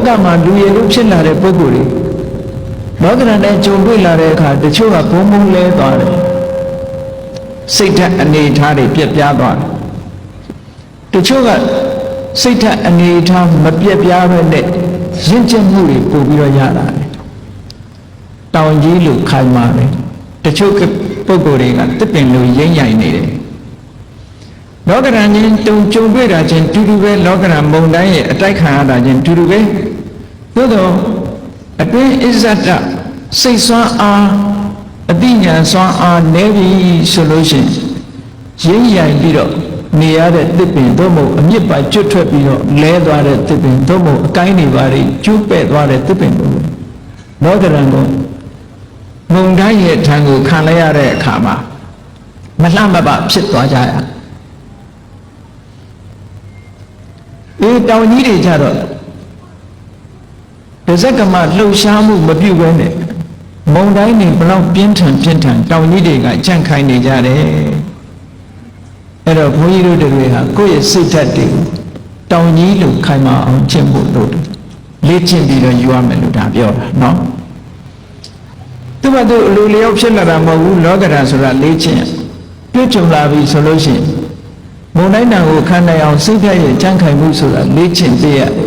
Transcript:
ကမှာလူရည်လို့ဖြစ်လာတဲ့ပုဂ္ဂိုလ်တွေလောကဓာတ်နဲ့ကြုံတွေ့လာတဲ့အခါတချို့ကဘုံဘုံလဲသွားတယ်စိတ်ဓာတ်အနေထားတွေပြက်ပြားသွားတယ်တချို့ကစိတ်ဓာတ်အနေထားမပြက်ပြားပဲနဲ့ရင့်ကျက်မှုတွေပို့ပြီးတော့ရလာတယ်တောင်ကြီးလိုခိုင်မာတယ်တချို့ပုဂ္ဂိုလ်တွေကတစ်ပင်လိုရိမ့်ရိုင်နေတယ်လောကဓာတ်ချင်းကြုံတွေ့တာချင်းတူတူပဲလောကဓာတ်မုန်တိုင်းရဲ့အတိုက်ခံရတာချင်းတူတူပဲသို့တော့အတွင်းအစ္ဆဒစိတ်ဆွမ်းအားအတိညာဆွမ်းအားနည်းပြီဆိုလို့ရှိရင်ရိမ့်ရိုင်ပြီးတော့နေရတဲ့တစ်ပင်သို့မဟုတ်အမြစ်ပါကျွတ်ထွက်ပြီးတော့လဲသွားတဲ့တစ်ပင်သို့မဟုတ်အကိုင်းတွေပါတွေကျိုးပဲ့သွားတဲ့တစ်ပင်ကိုလောကဓာတ်ကိုမုန်တိုင်းရဲ့ထံကိုခံလိုက်ရတဲ့အခါမှာမလှမပဖြစ်သွားကြရတောင်ကြီးတွေကြတော့ဒဇက်ကမလှုပ်ရှားမှုမပြုဘဲနဲ့မုန်တိုင်းတွေဘလောက်ပြင်းထန်တောင်ကြီးတွေကကြန့်ခိုင်နေကြတယ်အဲ့တော့ဘုန်းကြီးတို့တွေဟာကိုယ့်ရဲ့စိတ်ဓာတ်တွေတောင်ကြီးလိုခိုင်မာအောင်ကျင့်ဖို့လုပ်တယ်လေ့ကျင့်ပြီးတော့ယူရမယ်လို့ဒါပြောတာနော်သူ့ဘာသူအလိုလျောက်ဖြစ်လာတာမဟုတ်ဘူးလောကဓာတ်ဆိုတာလေ့ကျင့်တွေ့ကြုံလာပြီဆိုလို့ရှိရင်မုန်တိုင်းတန်ကိုခံနိုင်အောင်စိတ်ဓာတ်ရဲ့ကြန့်ခိုင်မှုဆိုတာလေ့ကျင့်ပြရတယ်